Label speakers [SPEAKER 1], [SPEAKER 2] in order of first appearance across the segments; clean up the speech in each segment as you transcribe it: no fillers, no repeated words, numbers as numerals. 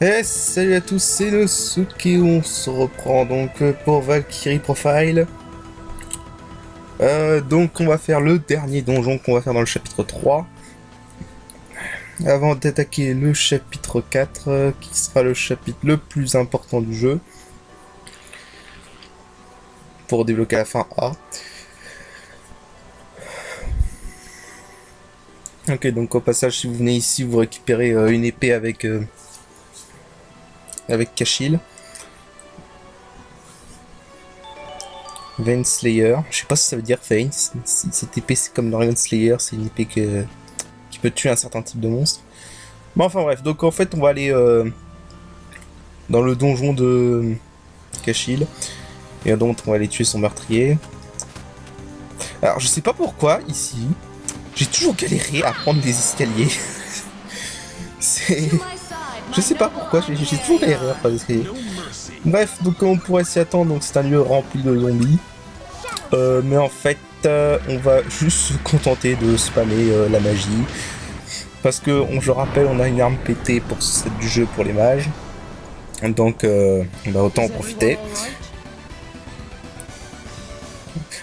[SPEAKER 1] Et salut à tous, c'est le Suki, on se reprend donc pour Valkyrie Profile. Donc on va faire le dernier donjon qu'on va faire dans le chapitre 3. Avant d'attaquer le chapitre 4, qui sera le chapitre le plus important du jeu. Pour débloquer la fin A. Ok, donc au passage, si vous venez ici, vous récupérez une épée avec Kashil. Vein Slayer, je sais pas si ça veut dire Vein, cette épée c'est comme Dragon Slayer, c'est une épée qui peut tuer un certain type de monstre. Mais enfin bref, donc en fait on va aller dans le donjon de Kashil, et donc on va aller tuer son meurtrier. Alors je sais pas pourquoi ici, j'ai toujours galéré à prendre des escaliers. Je sais pas pourquoi, j'ai toujours galéré à prendre des escaliers. Bref, donc comme on pourrait s'y attendre, donc c'est un lieu rempli de zombies. Mais en fait, on va juste se contenter de spammer la magie. Parce que, je rappelle, on a une arme pétée pour ce set du jeu pour les mages. Donc, autant en profiter.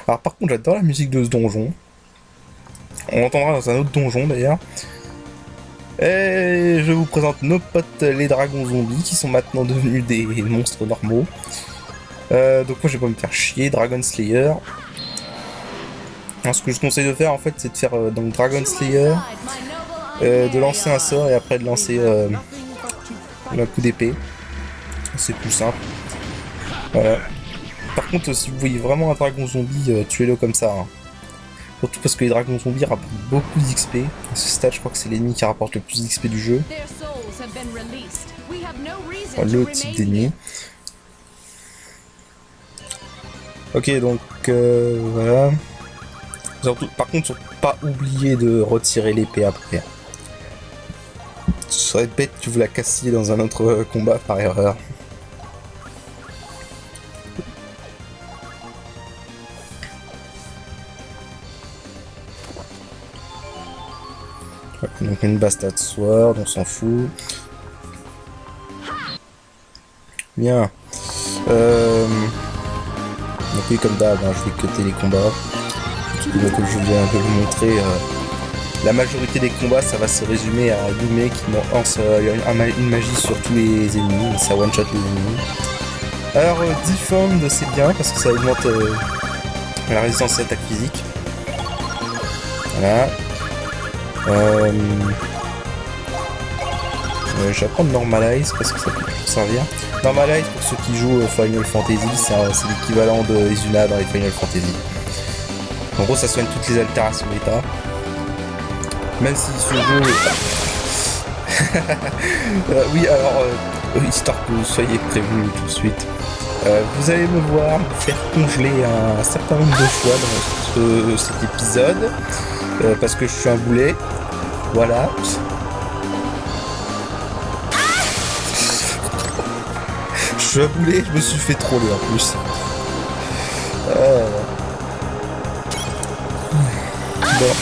[SPEAKER 1] Alors par contre, j'adore la musique de ce donjon. On l'entendra dans un autre donjon d'ailleurs. Et je vous présente nos potes les dragons zombies qui sont maintenant devenus des monstres normaux. Donc moi je vais pas me faire chier, Dragon Slayer. Alors, ce que je conseille de faire en fait c'est de faire donc Dragon Slayer, de lancer un sort et après de lancer un coup d'épée. C'est plus simple. Voilà. Par contre si vous voyez vraiment un dragon zombie, tuez-le comme ça. Hein. Surtout parce que les dragons zombies rapportent beaucoup d'XP. À ce stade je crois que c'est l'ennemi qui rapporte le plus d'XP du jeu. Voilà, le type d'ennemi. Ok donc voilà. Surtout, par contre, surtout pas oublier de retirer l'épée après. Ce serait bête que vous la cassiez dans un autre combat par erreur. Donc une bastard sword, on s'en fout. Bien. Donc oui, comme d'hab, hein, je vais cutter les combats. Donc je viens de vous montrer, la majorité des combats, ça va se résumer à Yume qui lance une magie sur tous les ennemis, ça one-shot les ennemis. Alors Defend, c'est bien parce que ça augmente la résistance à l'attaque physique. Voilà. Je vais prendre Normalize parce que ça peut toujours servir. Normalize, pour ceux qui jouent Final Fantasy, c'est l'équivalent de Izuna dans les Final Fantasy. En gros, ça soigne toutes les altérations d'état. Même si ce jeu... oui, alors, histoire que vous soyez prévenus tout de suite, vous allez me voir me faire congeler un certain nombre de fois dans cet épisode, parce que je suis un boulet. Voilà. Je suis un boulet, je me suis fait troller en plus. Bon.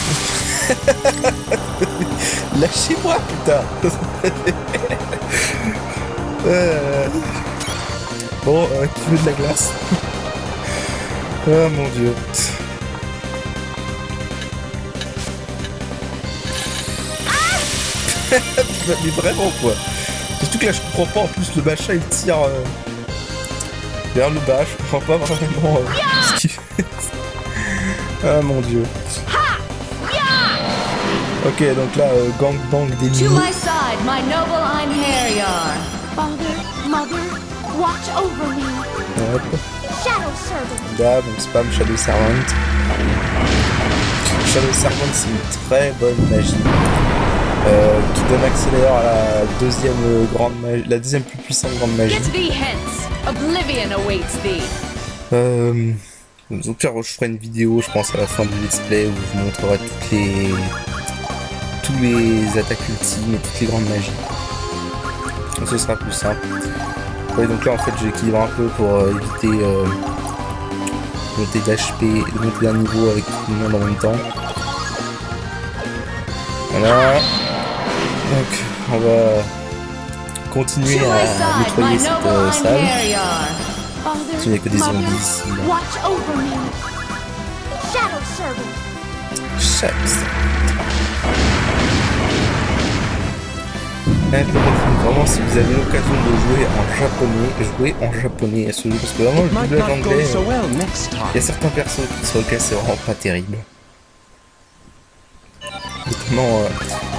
[SPEAKER 1] Lâchez-moi, putain. Bon, qui veut de la glace? Oh mon dieu. Mais vraiment quoi. Surtout que là je comprends pas, en plus le machin il tire vers le bas, je comprends pas vraiment ce qu'il fait. Ah mon dieu. Ok, donc là, gangbang d'ennemis.
[SPEAKER 2] To my side, my noble Einherjar. Father, mother, watch over me.
[SPEAKER 1] Hop.
[SPEAKER 2] Shadow Servant.
[SPEAKER 1] Là, donc spam Shadow Servant. Shadow Servant, c'est une très bonne magie. Qui donne accès d'ailleurs à la deuxième grande magie, la deuxième plus puissante grande magie.
[SPEAKER 2] Get thee hence. Oblivion awaits thee.
[SPEAKER 1] Au pire, je ferai une vidéo, je pense, à la fin du let's play où je vous montrerai tous les attaques ultimes et toutes les grandes magies. Donc ce sera plus simple. Ouais, donc là en fait j'équilibre un peu pour éviter de monter d'HP et de monter d'un niveau avec tout le monde en même temps. Voilà. Donc on va continuer
[SPEAKER 2] To my
[SPEAKER 1] à
[SPEAKER 2] side,
[SPEAKER 1] nettoyer
[SPEAKER 2] my
[SPEAKER 1] cette
[SPEAKER 2] noble
[SPEAKER 1] salle.
[SPEAKER 2] Einherjar.
[SPEAKER 1] Parce qu'il n'y a que des zombies ici.
[SPEAKER 3] Watch over me. Shadow Servant.
[SPEAKER 1] Chaque vraiment, si vous avez l'occasion de jouez en japonais à ce jeu, parce que vraiment le doublage anglais, il y a certains persos sur lesquels c'est vraiment pas terrible. Notamment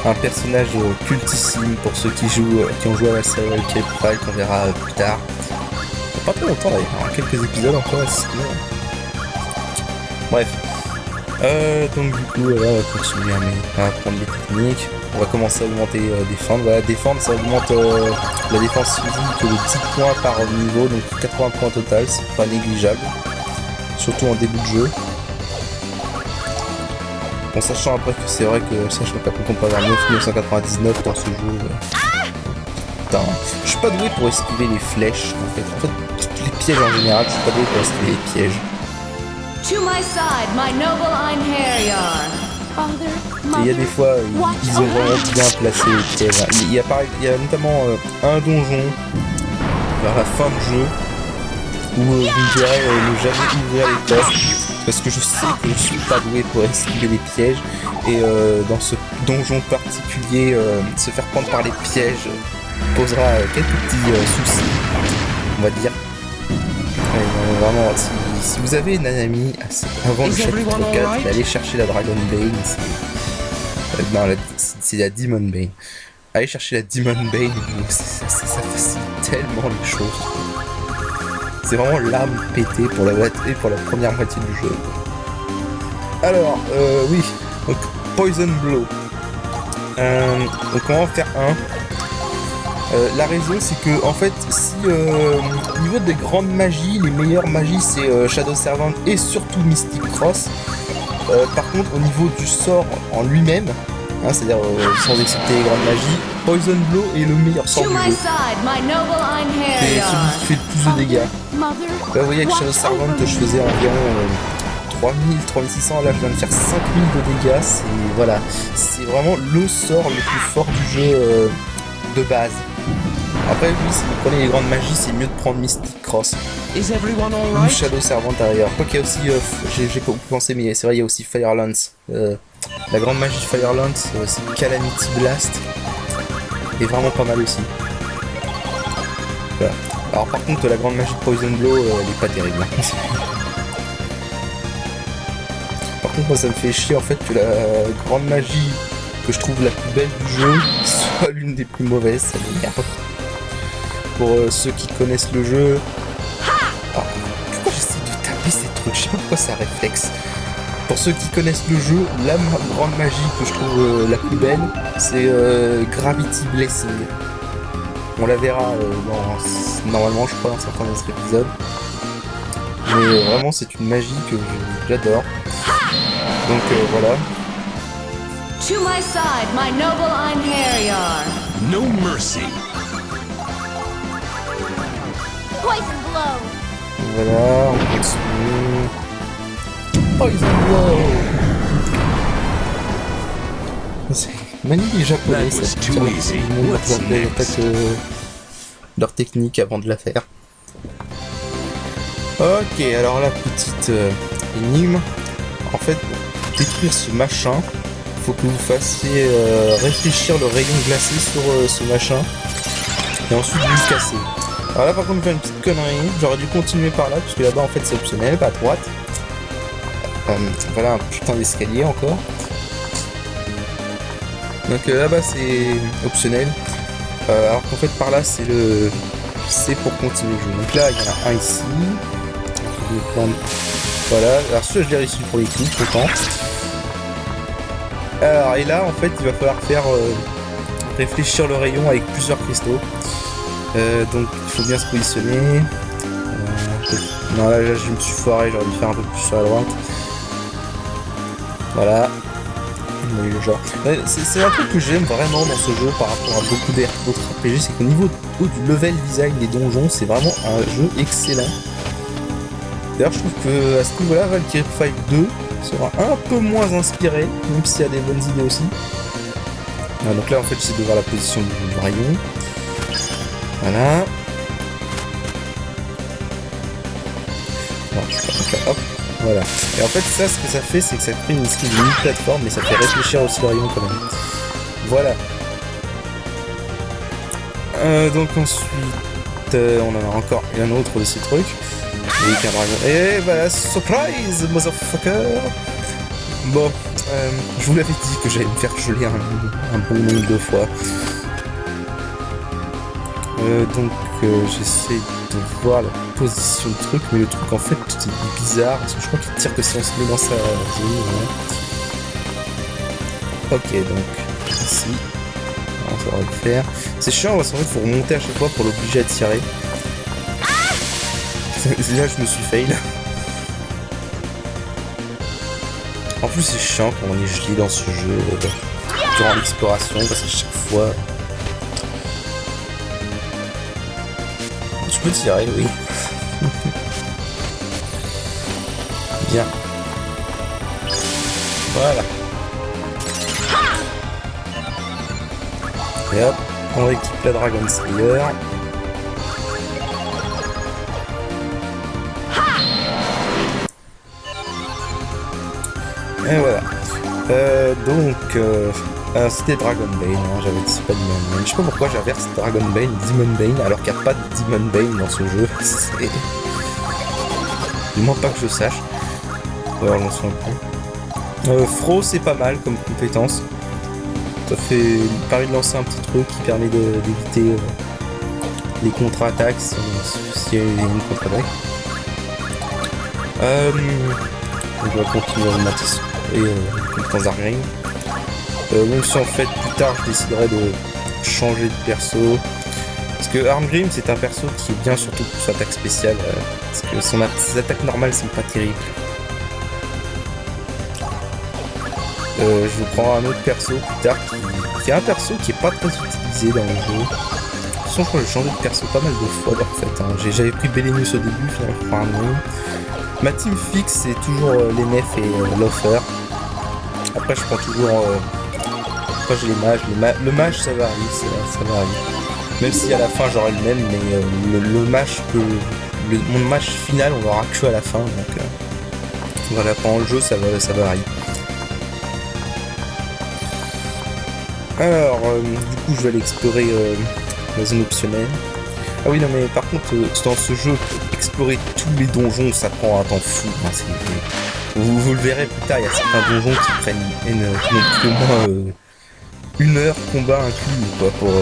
[SPEAKER 1] un personnage cultissime pour ceux qui ont joué à la série Cape File qu'on verra plus tard. Pas très longtemps d'ailleurs, quelques épisodes encore ici. Bref. Donc du coup, là, on va continuer à apprendre les techniques. On va commencer à augmenter défendre. Voilà, défendre, ça augmente la défense physique de 10 points par niveau, donc 80 points total, c'est pas négligeable. Surtout en début de jeu. En sachant après que c'est vrai que, sachant qu'après qu'on peut avoir 999 dans ce jeu. Putain, je suis pas doué pour esquiver les flèches en fait. En fait, les pièges en général, je suis pas doué pour esquiver les pièges.
[SPEAKER 2] To my side, my noble Einherjar.
[SPEAKER 1] Et il y a des fois, ils ont vraiment bien placé les pièges. Il y a notamment un donjon vers la fin du jeu où vous me verrez ne jamais ouvrir les coffres parce que je sais que je suis pas doué pour esquiver les pièges et dans ce donjon particulier, se faire prendre par les pièges posera quelques petits soucis, on va dire. Ouais, vraiment, si vous avez une amie avant le chapitre 4, allez chercher la Dragon Bane. C'est la Demon Bane. Allez chercher la Demon Bane, ça facilite tellement les choses. C'est vraiment l'arme pétée pour la première moitié du jeu. Alors, oui, donc Poison Blow. Donc on va en faire un. La raison c'est que en fait si au niveau des grandes magies, les meilleures magies c'est Shadow Servant et surtout Mystic Cross. Par contre au niveau du sort en lui-même, hein, c'est-à-dire sans excepter les grandes magies, Poison Blow est le meilleur sort du jeu. C'est celui qui fait le plus de dégâts. Là vous voyez avec Shadow Servant je faisais environ 3000, 3600, là je viens de faire 5000 de dégâts, c'est vraiment le sort le plus fort du jeu de base. Après, oui, si vous prenez les grandes magies, c'est mieux de prendre Mystic Cross ou Shadow Servant arrière. Quoi qu'il y a aussi, j'ai pas pensé, mais c'est vrai, il y a aussi Fire Lance. La grande magie de Fire Lance, c'est Calamity Blast. Et vraiment pas mal aussi. Voilà. Alors par contre, la grande magie de Poison Blow, elle est pas terrible. Par contre, moi ça me fait chier en fait que la grande magie que je trouve la plus belle du jeu soit l'une des plus mauvaises, ça m'énerve. Pour ceux qui connaissent le jeu... Ah, pourquoi j'essaie de taper ces trucs? Je sais pas pourquoi ça réflexe. Pour ceux qui connaissent le jeu, la grande magie que je trouve la plus belle, c'est Gravity Blessing. On la verra normalement, je crois, dans certains autres épisodes. Mais vraiment, c'est une magie que j'adore. Donc voilà.
[SPEAKER 2] To my side, my noble Einherjar.
[SPEAKER 4] No mercy.
[SPEAKER 3] Poison Blow.
[SPEAKER 1] Voilà, on continue. Poison Blow. C'est magnifique les japonais, ça leur technique avant de la faire. Ok, alors la petite énigme. En fait, pour détruire ce machin, faut que vous fassiez réfléchir le rayon glacé sur ce machin et ensuite vous le cassez. Alors là par contre je fais une petite connerie, j'aurais dû continuer par là parce que là-bas en fait c'est optionnel, pas à droite. Voilà un putain d'escalier encore. Donc là-bas c'est optionnel, alors qu'en fait par là c'est pour continuer le jeu. Donc là il y en a un ici. Je vais prendre... Voilà, alors celui-là je l'ai réussi pour les coups, content. Alors et là en fait il va falloir faire réfléchir le rayon avec plusieurs cristaux. Donc il faut bien se positionner. Non là je me suis foiré, j'aurais dû faire un peu plus sur la droite. Voilà. Oui, le genre. C'est un truc que j'aime vraiment dans ce jeu par rapport à beaucoup d'autres RPG, c'est qu'au niveau du level design des donjons, c'est vraiment un jeu excellent. D'ailleurs je trouve que à ce niveau-là, Valkyrie Profile 2 sera un peu moins inspiré, même s'il y a des bonnes idées aussi. Donc là en fait j'essaie de voir la position du rayon. Voilà. Non, je sais pas, donc là, hop, voilà. Et en fait, ça, ce que ça fait, c'est que ça crée une espèce de mini-plateforme, mais ça fait réfléchir aussi le rayon quand même. Voilà. Donc ensuite, on en a encore un autre de ces trucs. Avec un dragon. Et voilà, surprise, motherfucker! Bon, je vous l'avais dit que j'allais me faire geler un bon nombre de fois. Donc j'essaie de voir la position du truc, mais le truc en fait est bizarre, parce que je crois qu'il tire que si on se met dans sa zone. Ouais. Ok, donc ici, alors, ça va le faire. C'est chiant, parce qu'en fait, il faut remonter à chaque fois pour l'obliger à tirer. Là, je me suis fail. En plus, c'est chiant quand on est gelé dans ce jeu durant l'exploration, parce que chaque fois. Tu peux tirer, oui. Bien. Voilà. Et hop, on rééquipe la Dragon Slayer. Et voilà. C'était Dragon Bane, hein, j'avais dit pas Demon Bane. Je sais pas pourquoi j'inverse Dragon Bane, Demon Bane, alors qu'il n'y a pas de Demon Bane dans ce jeu. C'est... Du moins pas que je sache. Ouais, on s'en prend. Fro, c'est pas mal comme compétence. Ça permet de lancer un petit truc qui permet d'éviter les contre-attaques s'il y a une contre-attaque. On va continuer à augmenter et compétence d'Armgrim. Même si en fait plus tard je déciderai de changer de perso. Parce que Armgrim c'est un perso qui est bien surtout pour son attaque spéciale. Parce que ses attaques normales sont pas terribles. Je vais prendre un autre perso plus tard qui est un perso qui est pas très utilisé dans le jeu. De toute façon je crois que j'ai changé de perso pas mal de fois en fait. Hein. J'avais pris Belenus au début, finalement je prends Armgrim. Ma team fixe c'est toujours Lennef et Lofer. Après je prends toujours... Après j'ai les mages, le mage ça varie, ça varie. Même si à la fin j'aurai le même, mais le mage mon mage final on l'aura que à la fin, donc voilà, pendant le jeu ça varie. Alors, du coup je vais aller explorer la zone optionnelle. Ah oui non mais par contre dans ce jeu, explorer tous les donjons ça prend un temps fou. Hein, vous le verrez plus tard, il y a certains donjons qui prennent plus ou moins 1 heure combat inclus quoi, pour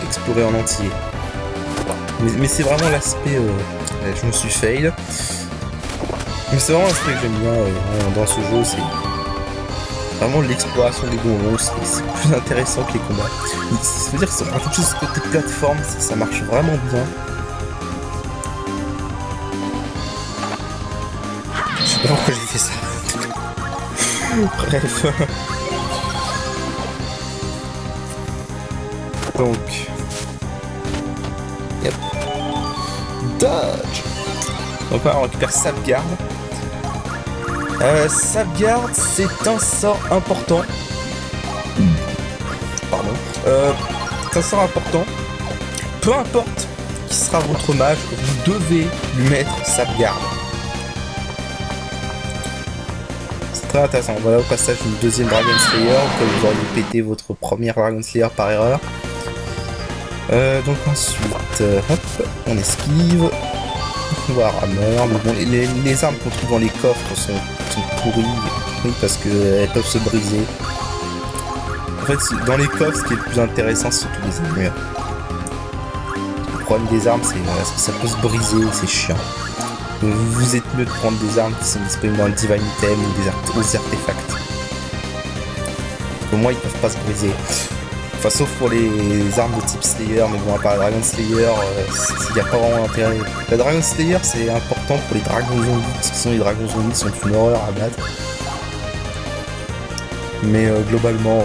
[SPEAKER 1] explorer en entier. Mais c'est vraiment l'aspect... je me suis fail. Mais c'est vraiment l'aspect que j'aime bien dans ce jeu, c'est vraiment l'exploration des donjons, c'est plus intéressant que les combats. Ça veut dire que ça rajoute juste ce côté plateforme, ça marche vraiment bien. Je sais pas pourquoi j'ai fait ça. Bref. Donc, yep. Dodge. Donc là, on récupère Sapguard. Sapguard, c'est un sort important. Pardon. C'est un sort important. Peu importe qui sera votre mage, vous devez lui mettre Sapguard. C'est très intéressant. Voilà au passage une deuxième Dragon Slayer, que vous auriez pété votre première Dragon Slayer par erreur. Donc ensuite, hop, on esquive. Warhammer, mais bon, les armes qu'on trouve dans les coffres sont pourries, oui, parce qu'elles peuvent se briser. En fait, dans les coffres, ce qui est le plus intéressant, c'est surtout les armures. Le problème des armes, c'est que ça peut se briser, c'est chiant. Donc vous êtes mieux de prendre des armes qui sont disponibles dans le Divine Item ou des artefacts. Au moins, ils peuvent pas se briser. Enfin, sauf pour les armes de type Slayer, mais bon, à part la Dragon Slayer, il n'y a pas vraiment d'intérêt. La Dragon Slayer, c'est important pour les dragons zombies, parce que sinon les dragons zombies sont une horreur à battre. Mais globalement,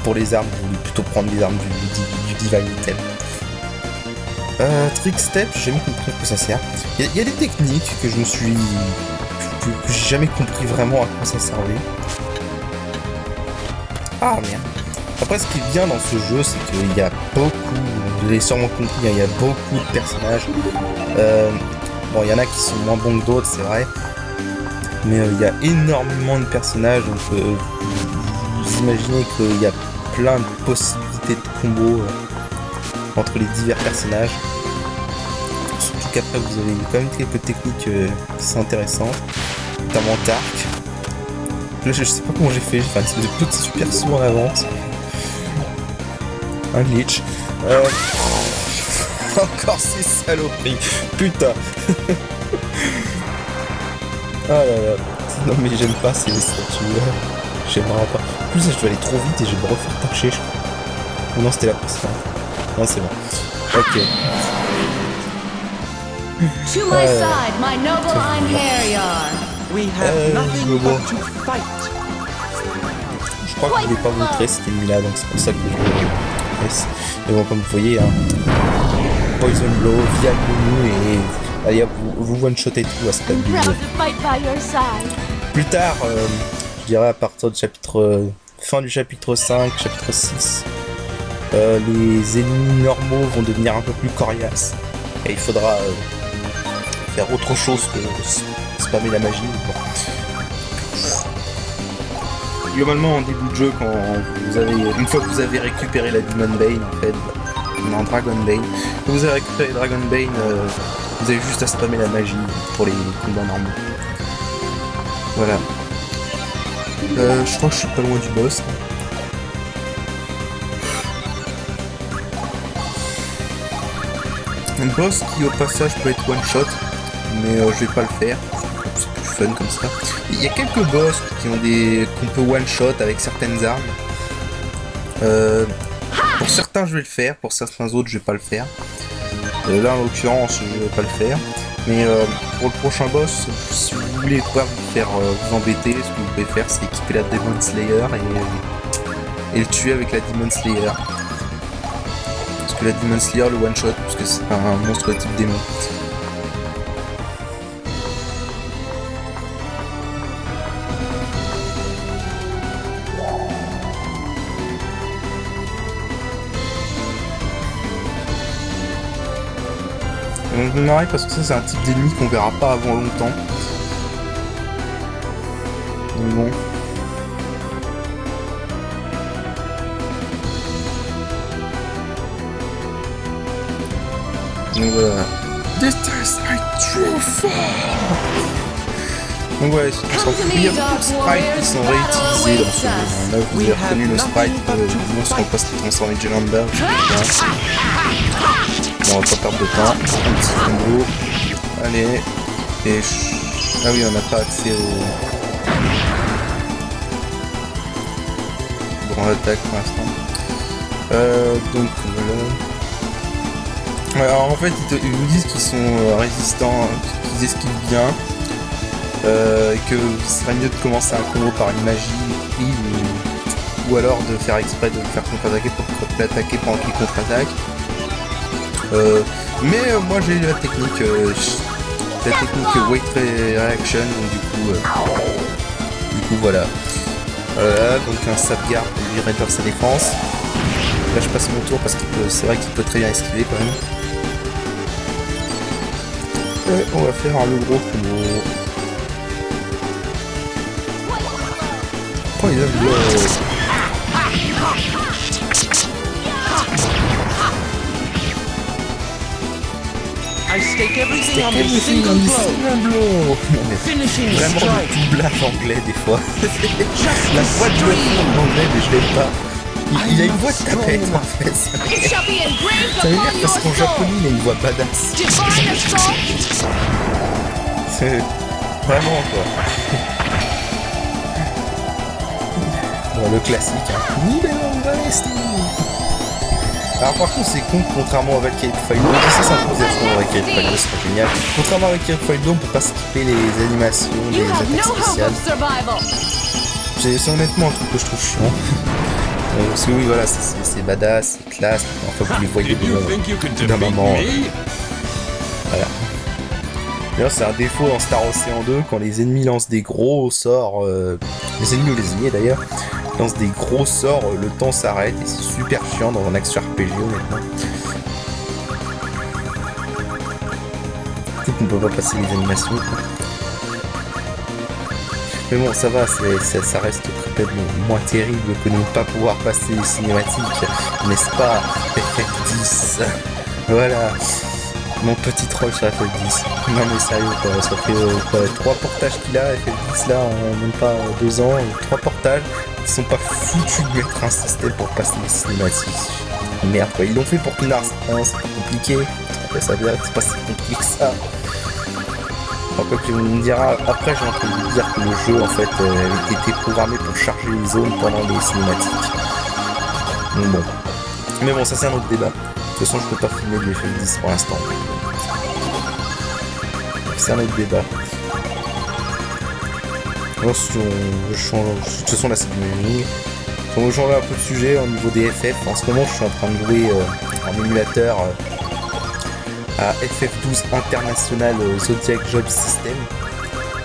[SPEAKER 1] pour les armes, vous voulez plutôt prendre les armes du Divine Item. Trick Step, j'ai jamais compris à quoi ça sert. Il y a des techniques que je me suis... que j'ai jamais compris vraiment à quoi ça servait. Ah merde. Après, ce qui est bien dans ce jeu, c'est qu'il y a beaucoup vous avez sûrement compris, hein, il y a beaucoup de personnages. Bon, il y en a qui sont moins bons que d'autres, c'est vrai. Mais il y a énormément de personnages, donc vous imaginez qu'il y a plein de possibilités de combos entre les divers personnages. Surtout qu'après vous avez quand même quelques techniques qui sont intéressantes, notamment Tark. Là je sais pas comment j'ai fait, j'ai fait une espèce de petit super saut en avance. Un glitch. Encore ces saloperies, putain. Ah là là. Non mais j'aime pas ces statues là. J'aimerais pas. En plus je dois aller trop vite et je vais me refaire torcher je crois. Oh non c'était la précédente. Non c'est bon. Ok.
[SPEAKER 2] To my side, my noble Einherjar.
[SPEAKER 4] We have nothing
[SPEAKER 1] je vois.
[SPEAKER 4] but to fight.
[SPEAKER 1] Je crois que je ne l'ai pas montré cette ennemi-là, donc c'est pour ça que je le laisse. Mais bon, comme vous voyez, hein, Poison Blow, via le menu, et allez, vous one-shotez tout à cette
[SPEAKER 3] I'm
[SPEAKER 1] vidéo.
[SPEAKER 3] proud to fight by your side.
[SPEAKER 1] Plus tard, je dirais à partir du chapitre... fin du chapitre 5, chapitre 6, les ennemis normaux vont devenir un peu plus coriaces. Et il faudra faire autre chose que spammer la magie. Bon. Globalement en début de jeu, quand vous avez, une fois que vous avez récupéré la Demon Bane en fait, non Dragon Bane, quand vous avez récupéré Dragon Bane, vous avez juste à spammer la magie pour les combats normaux. Voilà. Je crois que je suis pas loin du boss. Un boss qui au passage peut être one shot, mais je vais pas le faire. C'est plus fun comme ça. Il y a quelques boss qui ont qu'on peut one shot avec certaines armes. Pour certains je vais le faire, pour certains autres je vais pas le faire. Là en l'occurrence je vais pas le faire. Mais pour le prochain boss, si vous voulez pas vous faire vous embêter, ce que vous pouvez faire c'est équiper la Demon Slayer et le tuer avec la Demon Slayer. Parce que la Demon Slayer le one shot, parce que c'est un monstre type démon. Donc je me marre parce que ça c'est un type d'ennemi qu'on verra pas avant longtemps. Mais bon. Donc voilà. This is my true form. Donc voilà, il y a beaucoup de sprites qui sont réutilisés dans ce jeu. Là vous avez reconnu le sprite du monstre en poste transformé Jelander. Bon, on va pas perdre de temps. Un petit combo. Allez. Et ah oui, on n'a pas accès au grand attaque pour l'instant. Donc voilà. Alors en fait, ils vous disent qu'ils sont résistants, qu'ils esquivent bien. Et que ce serait mieux de commencer un combo par une magie ou alors de faire exprès de le faire contre-attaquer pour l'attaquer pendant qu'il contre-attaque. Mais moi j'ai la technique Wait Reaction, donc du coup voilà. Voilà, donc un Sapgar pour lui réduire sa défense. Là je passe mon tour parce que c'est vrai qu'il peut très bien esquiver quand même. Et on va faire le gros combo. Poison Blow.
[SPEAKER 4] I stake everything on this single blow.
[SPEAKER 1] Vraiment le doublage anglais des fois. La voix de joueur en anglais mais je l'aime pas. Il a une voix de tapette en fait. Ça veut dire parce qu'en japonais il a une voix badass. C'est vraiment quoi. Bon le classique hein. Alors par contre c'est con, contrairement à Valkyrie Profile 2, ça c'est un peu des affronts avec Valkyrie Profile 2, c'est génial. Contrairement à Valkyrie Profile 2, on peut pas skipper les animations, les attaques spéciales. C'est honnêtement un truc que je trouve chiant. Parce que oui voilà, c'est badass, c'est classe, enfin vous les voyez d'un moment. Voilà. D'ailleurs c'est un défaut en Star Ocean 2, quand les ennemis lancent des gros sorts, les ennemis ou les alliés d'ailleurs, lancent des gros sorts, le temps s'arrête et c'est super chiant dans un action RPG honnêtement. qu'on peut pas passer les animations. Mais bon, ça va, ça reste complètement moins terrible que ne pas pouvoir passer les cinématiques, n'est-ce pas? FF10. Voilà. Mon petit troll sur FF10. Non mais sérieux quoi, ça fait 3 portages qu'il a, FF10 là, en même pas 2 ans, 3 portages, ils sont pas foutus de mettre un système pour passer les cinématiques. Merde quoi, ils l'ont fait pour Kingdom Hearts 1, c'est pas compliqué, après ça veut dire que c'est pas si compliqué que ça. Enfin, quoi qu'on me dira, après j'ai entendu dire que le jeu en fait était programmé pour charger les zones pendant les cinématiques. Donc bon. Mais bon, ça c'est un autre débat. De toute façon, je peux pas filmer du FF10 pour l'instant. C'est un autre débat. Alors, si on change... De toute façon, là, c'est du gaming. Si on veut changer un peu de sujet au niveau des FF, en ce moment, je suis en train de jouer en émulateur à FF12 International Zodiac Job System.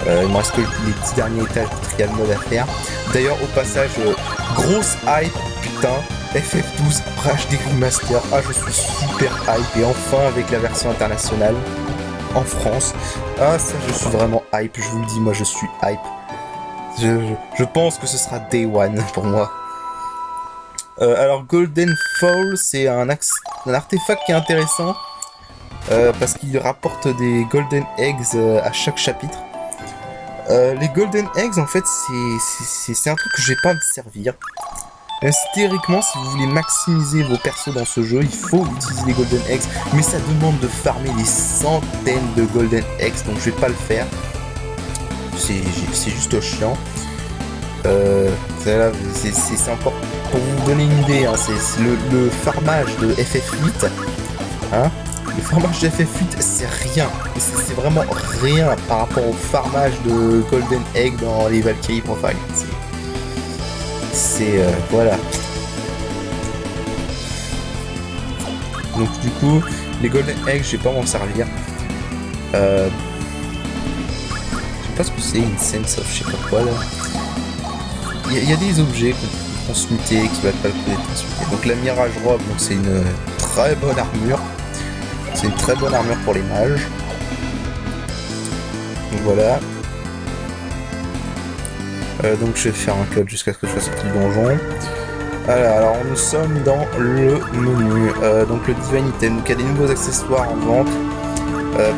[SPEAKER 1] Il me reste que les 10 derniers étages de trial mode à faire. D'ailleurs, au passage, grosse hype, putain. FF12 HD Remaster, ah je suis super hype et enfin avec la version internationale en France, ah ça je suis vraiment hype, je vous le dis, moi je suis hype, je pense que ce sera Day One pour moi. Alors Golden Fall c'est un artefact qui est intéressant parce qu'il rapporte des Golden Eggs à chaque chapitre. Les Golden Eggs en fait c'est un truc que je vais pas me servir. Théoriquement, si vous voulez maximiser vos persos dans ce jeu, il faut utiliser les Golden Eggs, mais ça demande de farmer des centaines de Golden Eggs, donc je vais pas le faire. C'est juste chiant. C'est encore pour vous donner une idée, hein, c'est le farmage de FF8. Hein, le farmage de FF8, c'est rien. C'est vraiment rien par rapport au farmage de Golden Egg dans les Valkyrie Profile. Voilà. Donc du coup, les Golden Eggs, je vais pas m'en servir. Je sais pas ce que c'est, une sense of je sais pas quoi là. Il y a des objets qu'on peut transmuter, qui va pas le pouvoir transmuter. Donc la Mirage Robe, donc c'est une très bonne armure. C'est une très bonne armure pour les mages. Donc voilà. Donc je vais faire un cut jusqu'à ce que je sois sorti du donjon. Voilà, alors nous sommes dans le menu. Donc le Divine Item, donc il y a des nouveaux accessoires en vente.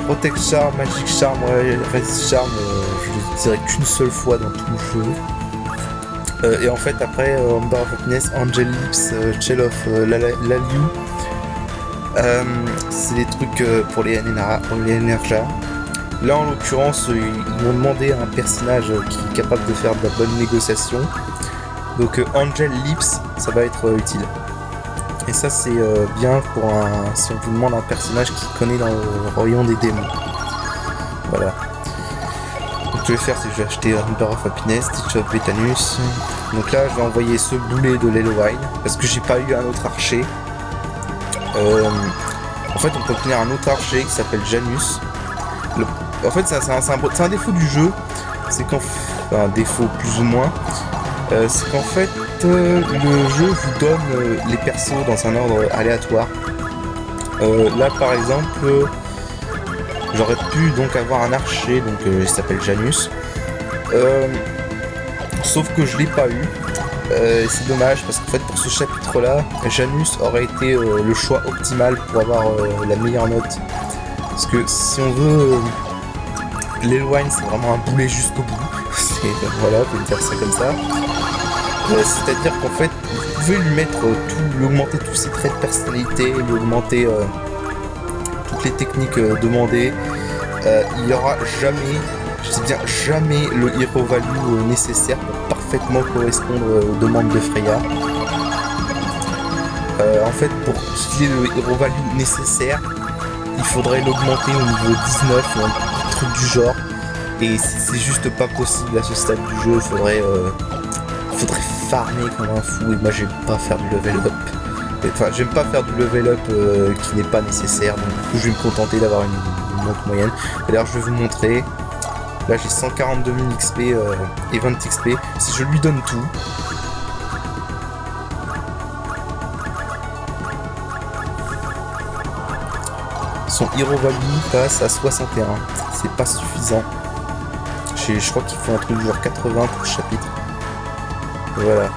[SPEAKER 1] Protect Charm, Magic Charm, Resist Charm, je les utiliserai qu'une seule fois dans tout le jeu. Et en fait après, Amber of Happiness, Angel Lips, Shell of Laliu. C'est des trucs pour les Enerja. Là en l'occurrence ils m'ont demandé un personnage qui est capable de faire de la bonne négociation. Donc Angel Lips ça va être utile. Et ça c'est bien pour si on vous demande un personnage qui connaît dans le royaume des démons. Voilà. Donc ce que je vais faire c'est que je vais acheter Amber of Happiness, Stitch of Betanus. Donc là je vais envoyer ce boulet de l'Eloine parce que j'ai pas eu un autre archer. En fait on peut obtenir un autre archer qui s'appelle Janus. En fait, c'est un défaut du jeu, c'est qu'en un défaut plus ou moins, c'est qu'en fait le jeu vous donne les persos dans un ordre aléatoire. Là par exemple, j'aurais pu donc avoir un archer, donc il s'appelle Janus, sauf que je l'ai pas eu. C'est dommage parce qu'en fait pour ce chapitre là, Janus aurait été le choix optimal pour avoir la meilleure note. Parce que si on veut... L'Elwine c'est vraiment un boulet jusqu'au bout. Voilà, on peut dire ça comme ça. C'est-à-dire qu'en fait, vous pouvez lui mettre lui augmenter tous ses traits de personnalité, lui augmenter toutes les techniques demandées. Il n'y aura jamais, je dis bien jamais, le hero value nécessaire pour parfaitement correspondre aux demandes de Freya. En fait, pour utiliser le hero value nécessaire, il faudrait l'augmenter au niveau 19 ou un truc du genre, et c'est juste pas possible à ce stade du jeu. Il faudrait farmer comme un fou, et moi j'aime pas faire du level up. Enfin, j'aime pas faire du level up qui n'est pas nécessaire, donc du coup je vais me contenter d'avoir une note moyenne. D'ailleurs je vais vous montrer, là j'ai 142 000 XP et 20 XP, si je lui donne tout, son hero value passe à 61. C'est pas suffisant. Je crois qu'il faut un truc du genre 80 pour le chapitre. Voilà.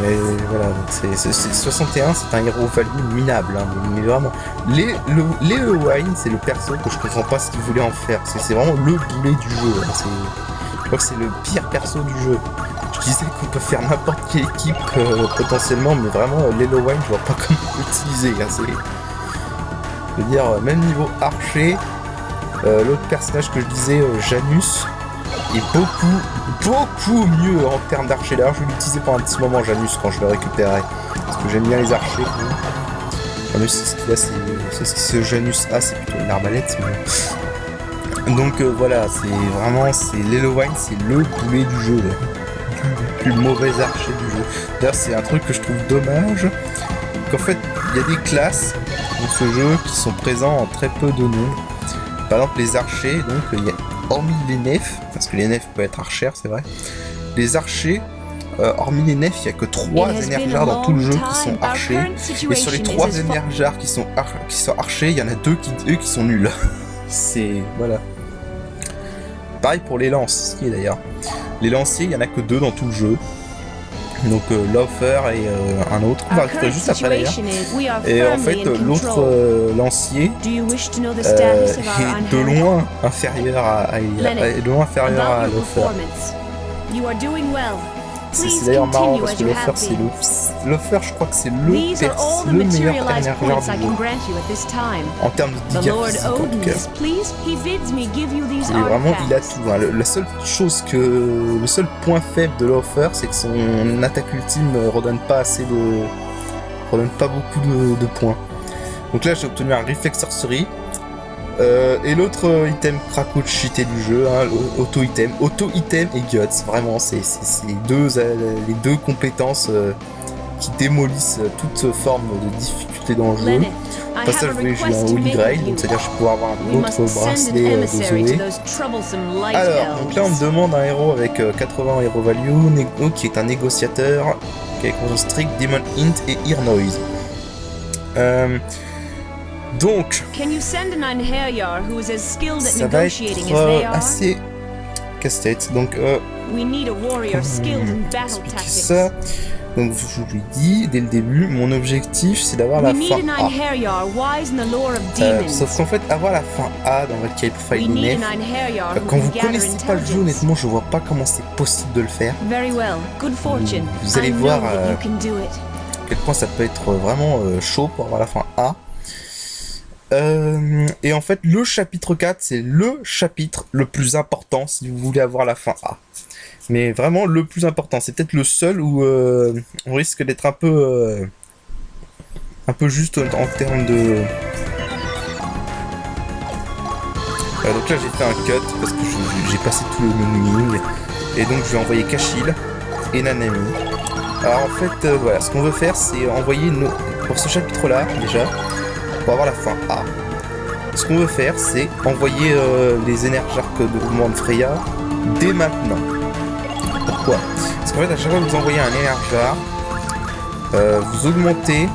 [SPEAKER 1] Et voilà, donc c'est 61, c'est un hero value minable, hein, mais vraiment. Les Wine, c'est le perso que je comprends pas ce qu'ils voulaient en faire. C'est vraiment le boulet du jeu. Hein. Je crois que c'est le pire perso du jeu. Je disais qu'on peut faire n'importe quelle équipe potentiellement, mais vraiment les Wine, je vois pas comment l'utiliser. Hein. Je veux dire, même niveau archer, l'autre personnage que je disais, Janus, est beaucoup mieux en termes d'archer. D'ailleurs, je vais l'utiliser pendant un petit moment, Janus, quand je le récupérerai. Parce que j'aime bien les archers. Janus, c'est ce que Janus a, c'est plutôt une arbalète. Mais... Donc voilà, c'est l'Elowine, c'est le boulet du jeu. Le plus mauvais archer du jeu. D'ailleurs, c'est un truc que je trouve dommage. Qu'en fait, il y a des classes dans ce jeu qui sont présents en très peu de nombre. Par exemple, les archers, donc il y a hormis les nefs, parce que les nefs peuvent être archères, c'est vrai. Les archers, hormis les nefs, il n'y a que 3 énergars dans tout le jeu qui sont archers. Et sur les 3 énergars qui sont archers, il y en a 2 qui sont nuls. C'est... voilà. Pareil pour les lanciers d'ailleurs. Les lanciers, il n'y en a que 2 dans tout le jeu. Donc Laufer et un autre, on va récupérer juste après d'ailleurs. Et en fait l'autre lancier est de loin inférieur à Laufer. C'est d'ailleurs marrant parce que Laufer c'est Laufer, je crois que c'est le meilleur énergard du jeu. En termes de dégâts physiques en tout cas. Et vraiment il a tout. Hein. Le seul point faible de Laufer, c'est que son attaque ultime redonne pas beaucoup de points. Donc là j'ai obtenu un Reflex Sorcery. Et l'autre item Krakow cheaté du jeu, hein, auto-item et Guts, vraiment c'est les deux compétences qui démolissent toute forme de difficulté dans le jeu. Au passage j'ai un Holy Grail, donc c'est-à-dire que je vais pouvoir avoir un autre bracelet de Zoé. Alors, donc là on me demande un héros avec 80 hero value, Nego qui est un négociateur, qui a conscience strict, Demon Int et Ear Noise. Donc, ça va être assez casse-tête. Donc, expliquer ça. Donc, je vous l'ai dit dès le début, mon objectif c'est d'avoir la fin A. Sauf qu'en fait, avoir la fin A dans votre Cape File Nef, quand vous connaissez pas le jeu, honnêtement, je vois pas comment c'est possible de le faire. Vous allez voir à quel point ça peut être vraiment chaud pour avoir la fin A. Et en fait, le chapitre 4, c'est le chapitre le plus important si vous voulez avoir la fin A. Mais vraiment le plus important. C'est peut-être le seul où on risque d'être un peu juste en termes de... donc là, j'ai fait un cut parce que j'ai passé tout le menu. Et donc, je vais envoyer Kashil et Nanami. Alors en fait, voilà, ce qu'on veut faire, c'est envoyer pour ce chapitre-là, déjà... pour avoir la fin A. Ce qu'on veut faire, c'est envoyer les énergarques de mouvement de Freya dès maintenant. Pourquoi? Parce qu'en fait, à chaque fois que vous envoyez un énergar, vous augmentez...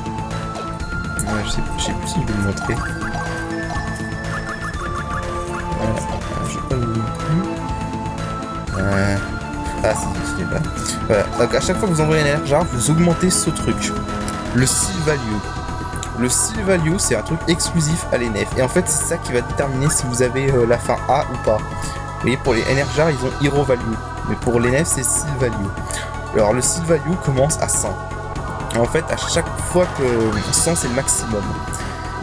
[SPEAKER 1] je sais plus si je vais le montrer. Je vais pas le montrer. Ah si, je l'ai pas. Voilà. Donc à chaque fois que vous envoyez un énergar, vous augmentez ce truc. Le Seal Value. Le Seal Value, c'est un truc exclusif à l'ENF. Et en fait, c'est ça qui va déterminer si vous avez la fin A ou pas. Vous voyez, pour les énergars, ils ont Hero Value. Mais pour l'ENF, c'est Seal Value. Alors, le Seal Value commence à 100. Et en fait, à chaque fois que... 100, c'est le maximum.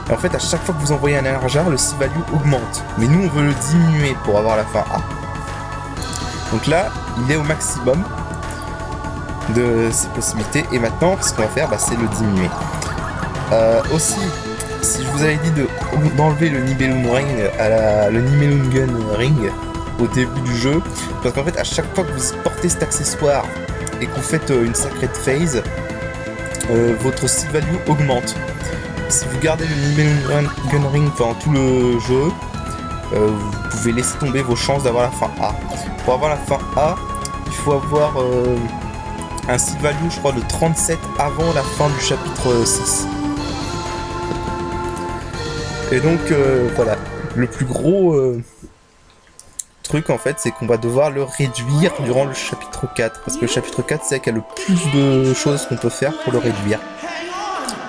[SPEAKER 1] Et en fait, à chaque fois que vous envoyez un énergar, le Seal Value augmente. Mais nous, on veut le diminuer pour avoir la fin A. Donc là, il est au maximum de ses possibilités. Et maintenant, ce qu'on va faire, c'est le diminuer. Aussi, si je vous avais dit d'enlever le Nibelung Ring le Nibelungen Ring au début du jeu, parce qu'en fait à chaque fois que vous portez cet accessoire et que vous faites une Sacred Phase, votre Seal Value augmente. Si vous gardez le Nibelungen Ring pendant tout le jeu, vous pouvez laisser tomber vos chances d'avoir la fin A. Pour avoir la fin A, il faut avoir un Seal Value, je crois, de 37 avant la fin du chapitre 6. Et donc voilà, le plus gros truc en fait, c'est qu'on va devoir le réduire durant le chapitre 4, parce que le chapitre 4 c'est qu'il y a le plus de choses qu'on peut faire pour le réduire.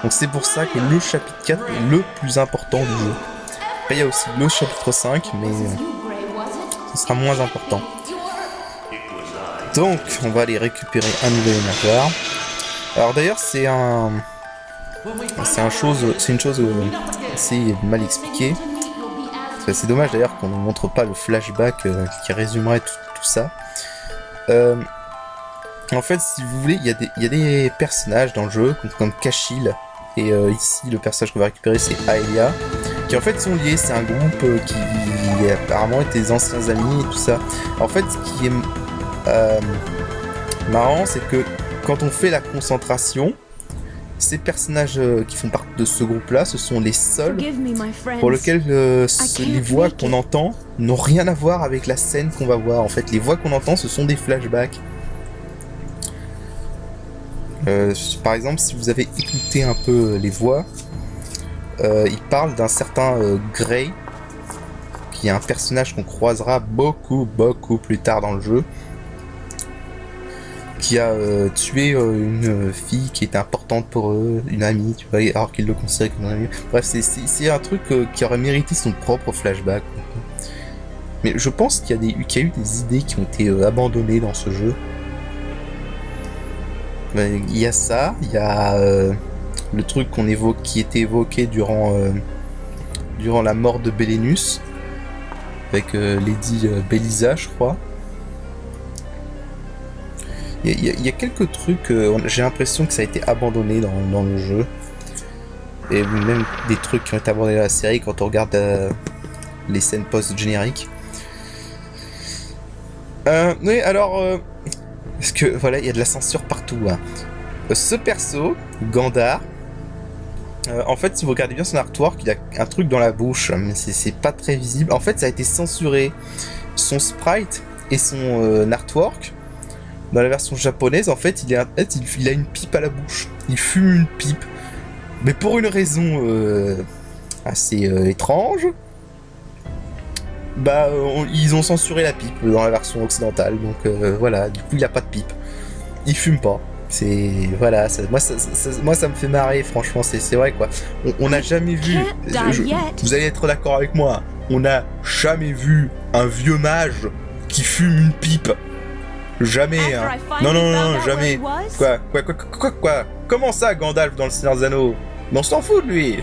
[SPEAKER 1] Donc c'est pour ça que le chapitre 4 est le plus important du jeu. Après il y a aussi le chapitre 5, mais ce sera moins important. Donc on va aller récupérer un nouvel énergeur. Alors d'ailleurs c'est une chose assez mal expliquée. C'est dommage d'ailleurs qu'on ne montre pas le flashback qui résumerait tout ça. En fait, si vous voulez, il y a des personnages dans le jeu, comme Kashil, et ici le personnage qu'on va récupérer c'est Aelia, qui en fait sont liés, c'est un groupe qui apparemment étaient des anciens amis et tout ça. En fait, ce qui est marrant, c'est que quand on fait la concentration, ces personnages qui font partie de ce groupe-là, ce sont les seuls pour lesquels les voix qu'on entend n'ont rien à voir avec la scène qu'on va voir. En fait, les voix qu'on entend, ce sont des flashbacks. Par exemple, si vous avez écouté un peu les voix, il parle d'un certain Gray, qui est un personnage qu'on croisera beaucoup plus tard dans le jeu, qui a tué une fille qui était importante pour eux, une amie, tu vois, alors qu'il le considérait comme un ami. Bref, c'est un truc qui aurait mérité son propre flashback. Mais je pense qu'il y a eu des idées qui ont été abandonnées dans ce jeu. Il y a ça, il y a le truc qui était évoqué durant la mort de Belenus, avec Lady Belisa, je crois. Il y a quelques trucs, j'ai l'impression que ça a été abandonné dans le jeu. Et même des trucs qui ont été abandonnés dans la série quand on regarde les scènes post-génériques. Oui, alors... parce que voilà, il y a de la censure partout. Hein. Ce perso, Gandar, en fait, si vous regardez bien son artwork, il a un truc dans la bouche, mais c'est pas très visible. En fait, ça a été censuré. Son sprite et son artwork... Dans la version japonaise, en fait, il a une pipe à la bouche. Il fume une pipe. Mais pour une raison assez étrange, ils ont censuré la pipe dans la version occidentale. Donc voilà, du coup, il a pas de pipe. Il fume pas. C'est... Voilà, moi ça me fait marrer, franchement, c'est vrai, quoi. On n'a jamais vu... vous allez être d'accord avec moi. On n'a jamais vu un vieux mage qui fume une pipe. Jamais, hein. Non, jamais. Quoi? Comment ça, Gandalf dans le Seigneur des Anneaux? Mais on s'en fout de lui.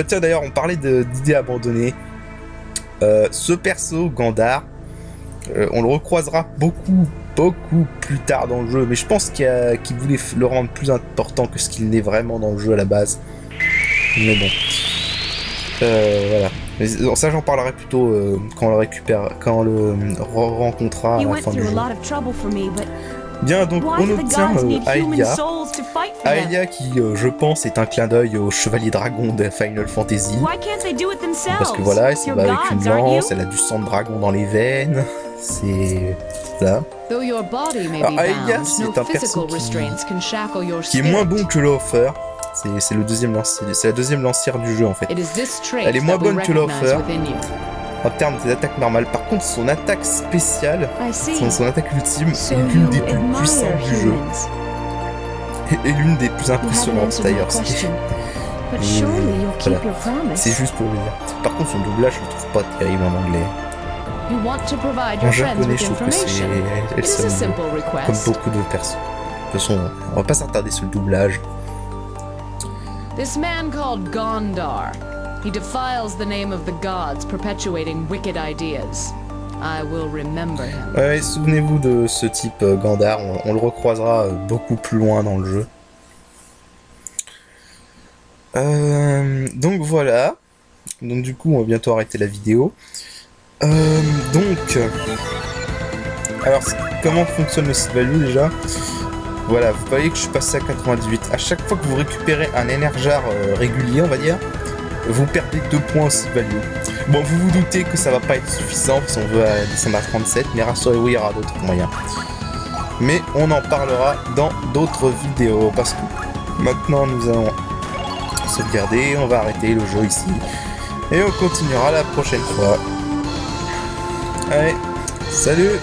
[SPEAKER 1] Tiens, d'ailleurs, on parlait d'idées abandonnées. Ce perso, Gandar, on le recroisera beaucoup plus tard dans le jeu, mais je pense qu'il voulait le rendre plus important que ce qu'il n'est vraiment dans le jeu à la base. Mais bon. Voilà. Mais ça j'en parlerai plutôt quand on le rencontrera à la fin du jeu. Bien, donc on obtient Aelia. Aelia qui, je pense, est un clin d'œil au Chevalier Dragon de Final Fantasy. Parce que voilà, elle s'en va avec une lance, elle a du sang de dragon dans les veines. C'est ça. Alors Aelia, c'est un perso qui est moins bon que Laufer. C'est la deuxième lancière du jeu en fait. Elle est moins bonne que Laufer en termes d'attaque normale. Par contre, son attaque spéciale, son attaque ultime, est l'une des plus puissantes du jeu. Et l'une des plus impressionnantes d'ailleurs. Voilà. C'est juste pour le dire. Par contre, son doublage, je le trouve pas terrible en anglais. En japonais, je trouve que elle sonne comme beaucoup de personnes. De toute façon, on va pas s'attarder sur le doublage.
[SPEAKER 2] This man called Gondar. He defiles the name of the gods, perpetuating wicked ideas. I will remember him.
[SPEAKER 1] Ouais, souvenez-vous de ce type Gandar, on le recroisera beaucoup plus loin dans le jeu. Donc voilà. Donc du coup, on va bientôt arrêter la vidéo. Alors comment fonctionne le seed value déjà? Voilà, vous voyez que je suis passé à 98. À chaque fois que vous récupérez un énergeur régulier, on va dire, vous perdez 2 points au seed value. Bon, vous vous doutez que ça va pas être suffisant si on veut descendre à 37, mais rassurez-vous, il y aura d'autres moyens. mais on en parlera dans d'autres vidéos, parce que maintenant nous allons sauvegarder, on va arrêter le jeu ici, et on continuera la prochaine fois. Allez, salut!